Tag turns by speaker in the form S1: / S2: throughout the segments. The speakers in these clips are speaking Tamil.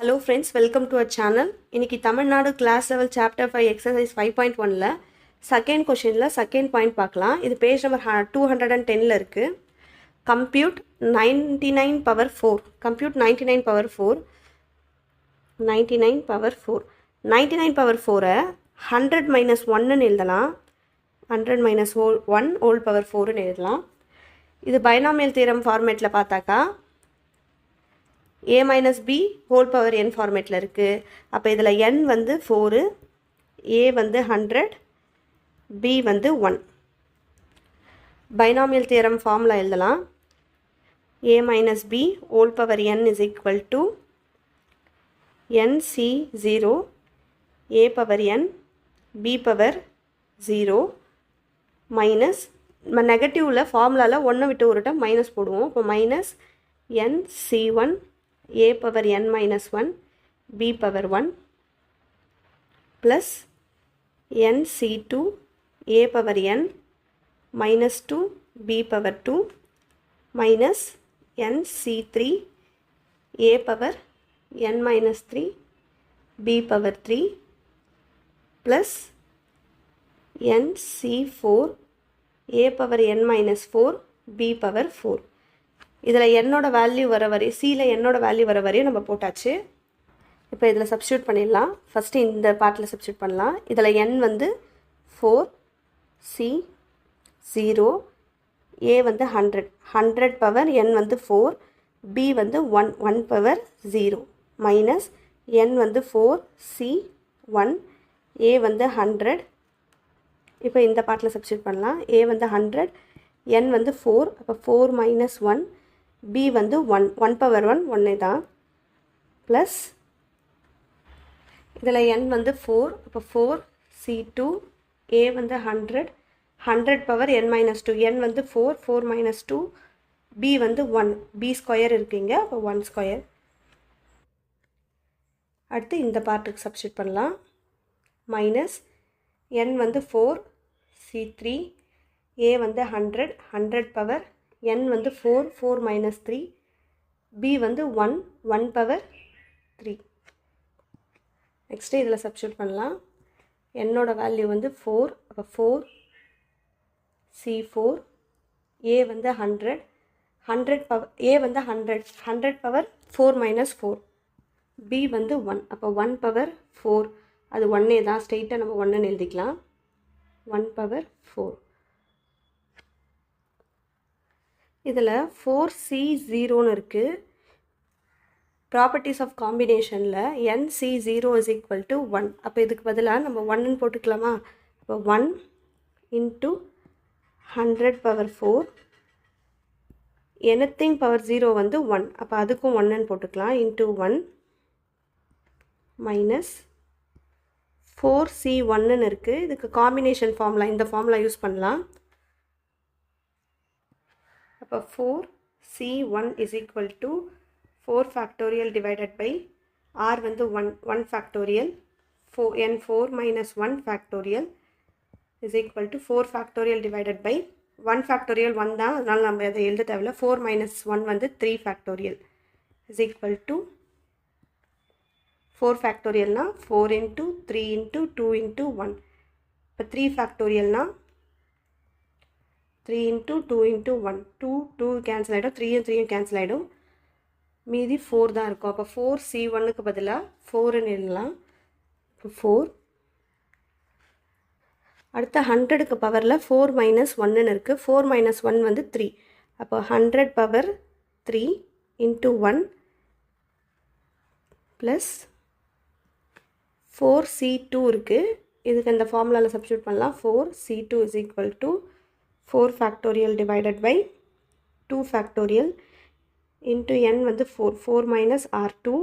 S1: Hello friends, welcome to our channel. இன்னைக்கு Tamil Nadu class level chapter 5 exercise 5.1ல செகண்ட் கொஷினில் செகண்ட் பாயிண்ட் பார்க்கலாம். இது பேஜ் நம்பர் 210ல் இருக்குது. Compute 99 power 4. Compute 99 power 4. 99 power 4. 99 power 4 100 minus 1ன்னு எழுதலாம். 100 மைனஸ் 1 ஹோல் பவர் 4ன்னு எழுதலாம். இது பைனாமியல் தியரம் ஃபார்மேட்டில் பார்த்தாக்கா a minus b whole power n ஃபார்மேட்டில் இருக்குது. அப்போ இதில் n வந்து 4, a வந்து 100, b வந்து 1. பைனாமியல் தியரம் ஃபார்முலா எழுதலாம். a minus b whole power n is equal to nc0 a power n b power 0 minus நெகட்டிவில் ஃபார்முலாவில் 1 விட்டு ஒரு டைம் மைனஸ் போடுவோம். இப்போ minus nc1 a power n minus 1 b power 1 plus nc2 a power n minus 2 b power 2 minus nc3 a power n minus 3 b power 3 plus nc4 a power n minus 4 b power 4. இதில் என்னோட வேல்யூ வர வரையும் சியில் என்னோட வேல்யூ வர வரையும் நம்ம போட்டாச்சு. இப்போ இதில் சப்ஸ்டியூட் பண்ணிடலாம். ஃபஸ்ட்டு இந்த பார்ட்டில் சப்ஸ்டியூட் பண்ணலாம். இதில் n வந்து 4, c 0, a வந்து 100, 100 பவர் n வந்து 4, b வந்து 1 பவர் 0 மைனஸ் n வந்து 4, c 1, a வந்து 100. இப்போ இந்த பார்ட்டில் சப்ஸ்டியூட் பண்ணலாம். a வந்து 100, n வந்து 4, அப்போ 4 மைனஸ் 1, b வந்து 1 பவர் 1 ஒன்றே தான் ப்ளஸ் இதில் n வந்து 4, அப்போ 4 c2 a வந்து 100 பவர் n மைனஸ் 2, n வந்து 4 மைனஸ் 2, b வந்து 1, b ஸ்கொயர் இருக்குங்க, அப்போ 1 ஸ்கொயர். அடுத்து இந்த பார்ட்டுக்கு சப்ஸ்டியூட் பண்ணலாம். மைனஸ் n வந்து 4 c3 a வந்து 100 பவர் n வந்து 4 மைனஸ் 3, b வந்து 1 பவர் 3. நெக்ஸ்ட்டு இதில் சப்ஸ்டியூட் பண்ணலாம். என்னோட வேல்யூ வந்து 4, அப்போ 4 c4 a வந்து 100 பவர் a வந்து 100 பவர் 4 மைனஸ் 4, b வந்து 1, அப்போ 1 பவர் 4, அது 1 தான், ஸ்ட்ரெயிட்டாக நம்ம 1ன்னு எழுதிக்கலாம். 1 பவர் 4. இதில் 4c0ன்னு இருக்குது. ப்ராப்பர்ட்டிஸ் ஆஃப் காம்பினேஷனில் nc0 இஸ் ஈக்குவல் டு 1. அப்போ இதுக்கு பதிலாக நம்ம 1ன்னு போட்டுக்கலாமா? அப்போ 1 இன்ட்டு 100 பவர் 4, எனிதிங் பவர் 0 வந்து 1, அப்போ அதுக்கும் 1ன்னு போட்டுக்கலாம். இன்ட்டு 1 மைனஸ் 4c1ன்னு இருக்குது. இதுக்கு காம்பினேஷன் ஃபார்முலா, இந்த ஃபார்முலா யூஸ் பண்ணலாம். அப்போ 4c1 is equal to 4 factorial divided by r வந்து 1 factorial, n4 minus 1 factorial is equal to 4 factorial divided by 1 factorial 1 தான், அதனால் நம்ம அதை எழுத தேவையில்ல. 4 minus 1 வந்து 3 factorial is equal to 4 factorialனா 4 into 3 into 2 into 1. இப்போ 3 factorialனா 3 into 2 into 1, 2 கேன்சல் ஆகிடும், 3 கேன்சல் ஆகிடும், மீதி 4 தான் இருக்கும். அப்போ 4c1க்கு பதிலாக 4ன்னு எழுதலாம். இப்போ 4. அடுத்த 100க்கு பவரில் 4 மைனஸ் 1ன்னு இருக்குது. 4 மைனஸ் 1 வந்து 3, அப்போ 100 பவர் 3 இன்ட்டு 1 ப்ளஸ் 4c2 இருக்குது. இதுக்கு இந்த ஃபார்முலாவில் சப்ஸ்டியூட் பண்ணலாம். 4c2 is equal to 4 factorial divided by 2 factorial into n வந்து 4 minus r2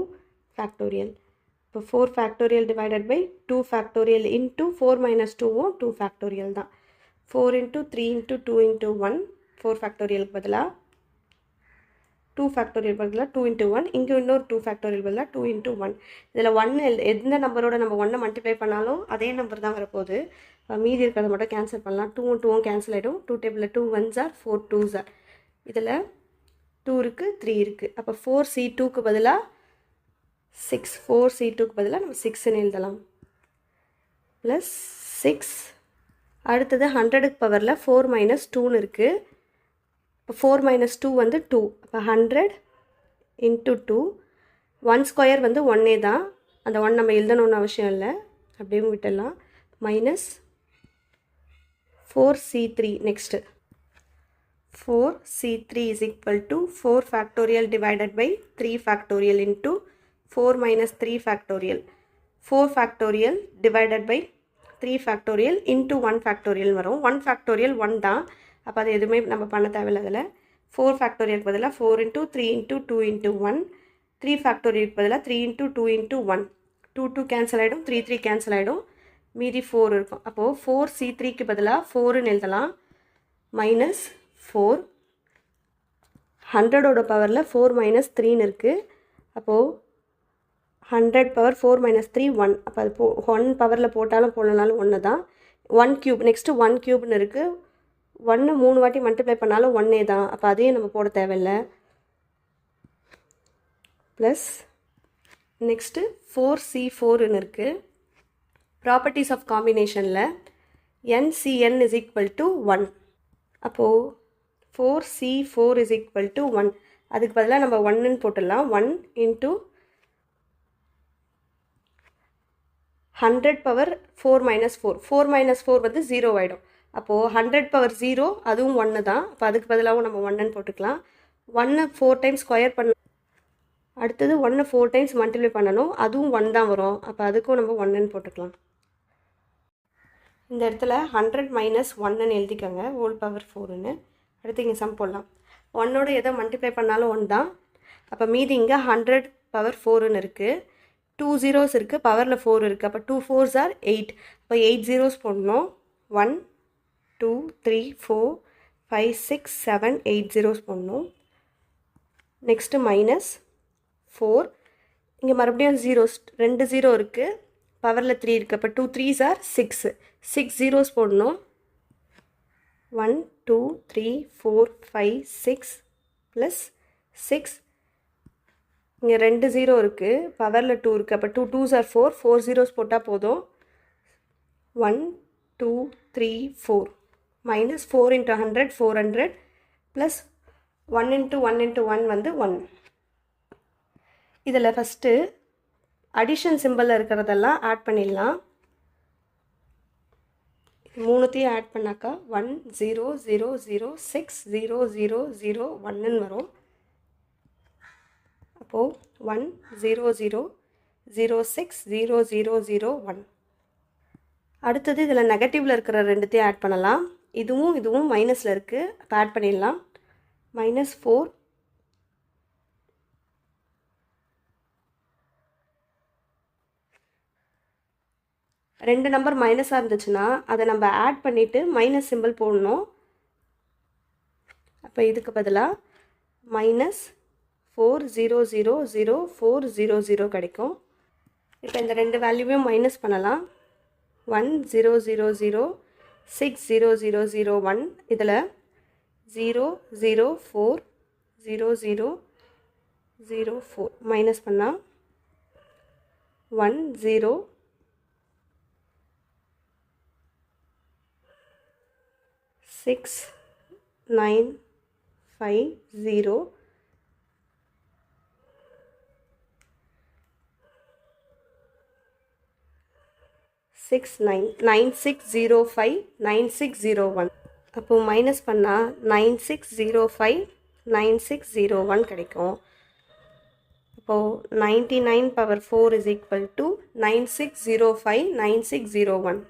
S1: factorial. இப்போ 4 factorial divided by 2 factorial into 4 minus 2வும் 2 factorial தான். 4 into 3 into 2 into 1, 4 factorial பதிலாக 2 factorial பதிலாக 2 into 1, இங்கே இன்னொரு 2 factorial பதிலாக 2 into 1. இதில் 1 எந்த நம்பரோட நம்ம 1 மல்டிப்ளை பண்ணாலும் அதே நம்பர் தான் வரப்போகுது. மீதி இருக்கிறத மட்டும் கேன்சல் பண்ணலாம். 2 கேன்சல் ஆகிடும். 2 டேபிளில் 2 1s are 4 2s are. இதில் 2 இருக்குது, 3 இருக்குது. அப்போ 4c2க்கு பதிலாக 6 4c2க்கு பதிலாக நம்ம 6ன்னு எழுதலாம் ப்ளஸ் 6. அடுத்தது 100க்கு பவரில் 4 மைனஸ் 2ன்னு இருக்குது. இப்போ 4 மைனஸ் 2 வந்து 2. அப்போ 100 இன்ட்டு 2. 1 ஸ்கொயர் வந்து 1 தான். அந்த 1 நம்ம எழுதணும்னு அவசியம் இல்லை, அப்படியே விட்டுடலாம். Minus 4c3. Next 4c3 is equal to 4 factorial divided by 3 factorial into 4 minus 3 factorial. 4 factorial divided by 3 factorial into 1 factorial வரும். 1 factorial 1 தான். அப்போ அது எதுவுமே நம்ம பண்ண தேவையில்லை. அதில் 4 factorial பதிலாக 4 into 3 into 2 into 1. 3 factorial பதிலாக 3 into 2 into 1. 2 2 கேன்சல் ஆகிடும், 3 3 கேன்சல் ஆகிடும், மீதி 4 இருக்கும். அப்போது 4c3க்கு பதிலாக 4ன்னு எழுதலாம். மைனஸ் 4. 100ஓட பவரில் 4 மைனஸ் 3ன்னு இருக்குது. அப்போது 100 பவர் 4 மைனஸ் 3 1. அப்போ அது 1 பவரில் போட்டாலும் போடலனாலும் 1 தான். 1 க்யூப். நெக்ஸ்ட்டு 1 க்யூப்னு இருக்குது. 1 3 வாட்டி மல்டிப்ளை பண்ணாலும் 1 தான். அப்போ அதையும் நம்ம போட தேவையில்லை. ப்ளஸ் நெக்ஸ்ட்டு 4c4ன்னு இருக்குது. ப்ராப்பர்ட்டிஸ் ஆஃப் காம்பினேஷனில் NCN is equal to 1. அப்போது 4c4 is equal to 1. அதுக்கு பதிலாக நம்ம 1ன்னு போட்டுடலாம். 1 into 100 பவர் 4 மைனஸ் 4. 4 மைனஸ் 4 வந்து 0 ஆகிடும். அப்போது 100 பவர் 0 அதுவும் 1 தான். அப்போ அதுக்கு பதிலாகவும் நம்ம 1ன்னு போட்டுக்கலாம். 1 4 டைம்ஸ் ஸ்கொயர் பண்ண, அடுத்தது 1 4 டைம்ஸ் மல்டிப்ளை பண்ணணும், அதுவும் 1 தான் வரும். அப்போ அதுக்கும் நம்ம 1ன்னு போட்டுக்கலாம். இந்த இடத்துல 100 மைனஸ் 1ன்னு எழுதிக்கோங்க, ஹோல் பவர் 4ன்னு. அடுத்து இங்கே சம் போடலாம். 1ஓட எதை மல்டிப்ளை பண்ணாலும் 1 தான். அப்போ மீதி இங்கே 100 பவர் 4ன்னு இருக்குது. 2 zeros இருக்குது, பவரில் 4 இருக்குது. அப்போ 2 4s are 8. அப்போ 8 zeros போடணும். 1 2 3 4 5 6 7 8 zeros போடணும். Next minus 4. இங்கே மறுபடியும் ஜீரோஸ் 2 0 இருக்குது, பவரில் 3 இருக்குது. அப்போ 2 3s are 6. 6 zeros போடணும். 1 2 3 4 5 6 ப்ளஸ் 6. இங்கே 2 0 இருக்குது, பவரில் 2 இருக்குது. அப்போ 2 2s are 4. 4 zeros போட்டால் போதும். 1 2 3 4 minus 4 into 100 400 plus 1 into 1 into 1 வந்து 1. இதில் ஃபஸ்ட்டு அடிஷன் சிம்பிளில் இருக்கிறதெல்லாம் ஆட் பண்ணிடலாம். மூணுத்தையும் ஆட் பண்ணாக்கா 1 0 0 0 6 0 0 0 1ன்னு வரும். அப்போது 1 0 0 0 6 0 0 0 1. அடுத்தது இதில் நெகட்டிவில் இருக்கிற ரெண்டுத்தையும் ஆட் பண்ணலாம். இதுவும் இதுவும் மைனஸில் இருக்குது, அப்போ ஆட் பண்ணிடலாம். மைனஸ் 4 ரெண்டு நம்பர் மைனஸாக இருந்துச்சுன்னா அதை நம்ம ஆட் பண்ணிவிட்டு மைனஸ் சிம்பிள் போடணும். அப்போ இதுக்கு பதிலாக மைனஸ் 4 0 0 0 4 0 0 கிடைக்கும். இப்போ இந்த ரெண்டு வேல்யூவையும் மைனஸ் பண்ணலாம். 1 0 0 0 6 0 0 0 1. இதில் 0 0 4 0 0 0 4 மைனஸ் பண்ணால் 1 0 6 9 5 0 6 9 9 6 0 5 9 6 0 1. அப்போது மைனஸ் பண்ணால் 9 6 0 5 9 6 0 1 கிடைக்கும். அப்போது 99 பவர் 4 is equal to 96 0 5 96 0 1.